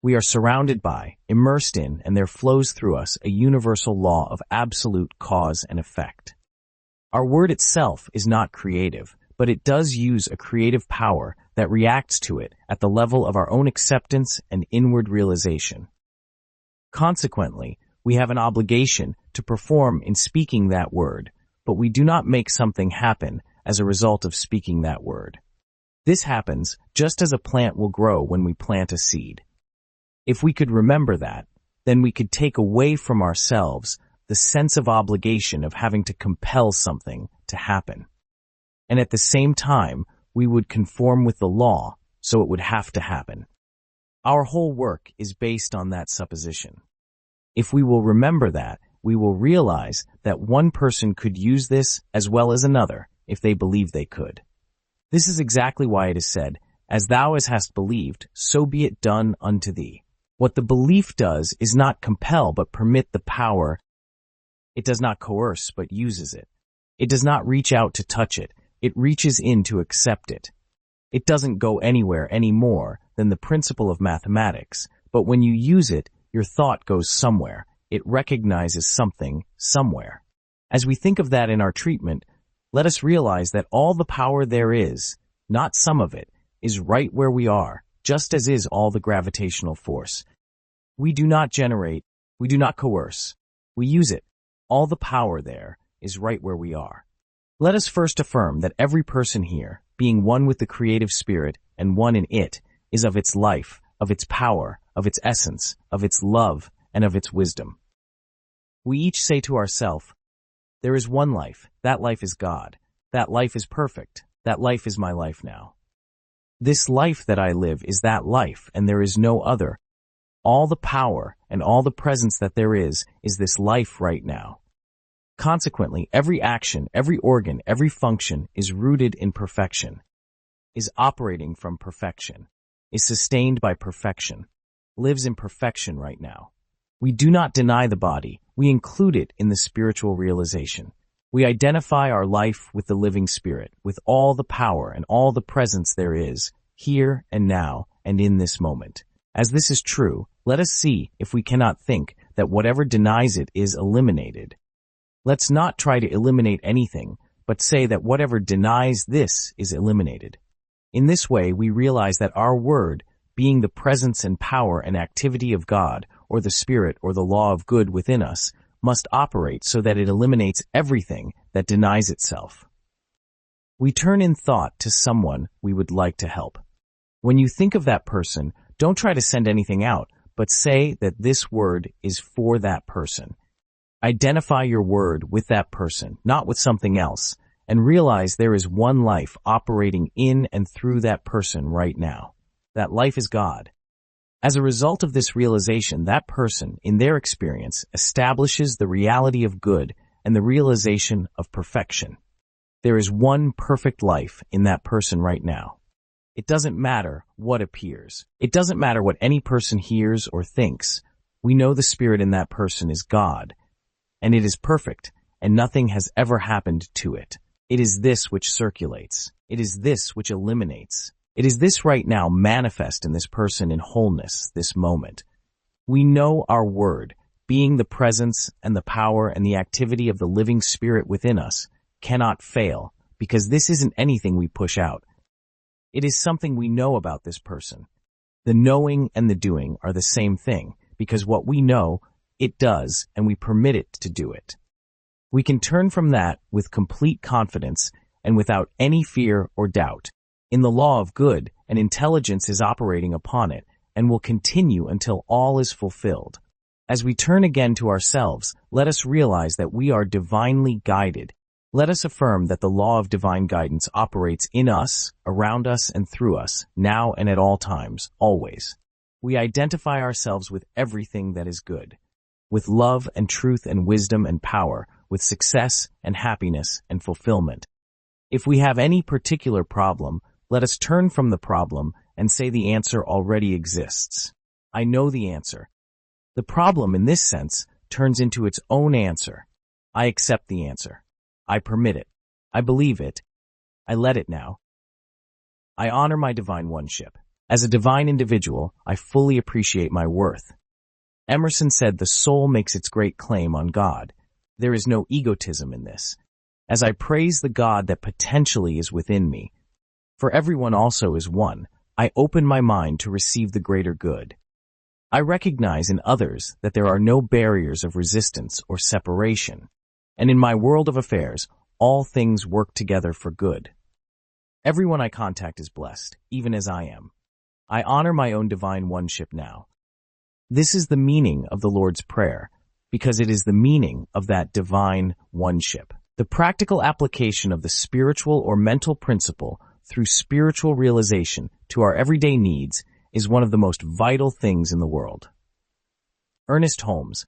We are surrounded by, immersed in, and there flows through us a universal law of absolute cause and effect. Our word itself is not creative, but it does use a creative power that reacts to it at the level of our own acceptance and inward realization. Consequently, we have an obligation to perform in speaking that word, but we do not make something happen as a result of speaking that word. This happens just as a plant will grow when we plant a seed. If we could remember that, then we could take away from ourselves the sense of obligation of having to compel something to happen. And at the same time, we would conform with the law, so it would have to happen. Our whole work is based on that supposition. If we will remember that, we will realize that one person could use this as well as another if they believed they could. This is exactly why it is said, "As thou hast believed, so be it done unto thee." What the belief does is not compel but permit the power. It does not coerce but uses it. It does not reach out to touch it. It reaches in to accept it. It doesn't go anywhere any more than the principle of mathematics, but when you use it, your thought goes somewhere. It recognizes something somewhere. As we think of that in our treatment, let us realize that all the power there is, not some of it, is right where we are, just as is all the gravitational force. We do not generate, we do not coerce, we use it. All the power there is right where we are. Let us first affirm that every person here, being one with the creative spirit and one in it, is of its life, of its power, of its essence, of its love, and of its wisdom. We each say to ourselves, "There is one life, that life is God, that life is perfect, that life is my life now. This life that I live is that life, and there is no other. All the power and all the presence that there is this life right now." Consequently, every action, every organ, every function is rooted in perfection, is operating from perfection, is sustained by perfection, lives in perfection right now. We do not deny the body, we include it in the spiritual realization. We identify our life with the living spirit, with all the power and all the presence there is, here and now and in this moment. As this is true, let us see if we cannot think that whatever denies it is eliminated. Let's not try to eliminate anything, but say that whatever denies this is eliminated. In this way, we realize that our word, being the presence and power and activity of God, or the Spirit or the law of good within us, must operate so that it eliminates everything that denies itself. We turn in thought to someone we would like to help. When you think of that person, don't try to send anything out, but say that this word is for that person. Identify your word with that person, not with something else, and realize there is one life operating in and through that person right now. That life is God. As a result of this realization, that person, in their experience, establishes the reality of good and the realization of perfection. There is one perfect life in that person right now. It doesn't matter what appears. It doesn't matter what any person hears or thinks. We know the spirit in that person is God, and it is perfect, and nothing has ever happened to it. It is this which circulates. It is this which eliminates. It is this right now manifest in this person in wholeness, this moment. We know our word, being the presence and the power and the activity of the living spirit within us, cannot fail, because this isn't anything we push out. It is something we know about this person. The knowing and the doing are the same thing, because what we know, it does, and we permit it to do it. We can turn from that with complete confidence and without any fear or doubt. In the law of good, an intelligence is operating upon it and will continue until all is fulfilled. As we turn again to ourselves, let us realize that we are divinely guided. Let us affirm that the law of divine guidance operates in us, around us, and through us, now and at all times, always. We identify ourselves with everything that is good, with love and truth and wisdom and power, with success and happiness and fulfillment. If we have any particular problem, let us turn from the problem and say the answer already exists. I know the answer. The problem, in this sense, turns into its own answer. I accept the answer. I permit it. I believe it. I let it now. I honor my divine oneship. As a divine individual, I fully appreciate my worth. Emerson said the soul makes its great claim on God. There is no egotism in this. As I praise the God that potentially is within me, for everyone also is one, I open my mind to receive the greater good. I recognize in others that there are no barriers of resistance or separation, and in my world of affairs, all things work together for good. Everyone I contact is blessed, even as I am. I honor my own divine oneship now. This is the meaning of the Lord's Prayer, because it is the meaning of that divine oneship. The practical application of the spiritual or mental principle through spiritual realization to our everyday needs is one of the most vital things in the world. Ernest Holmes,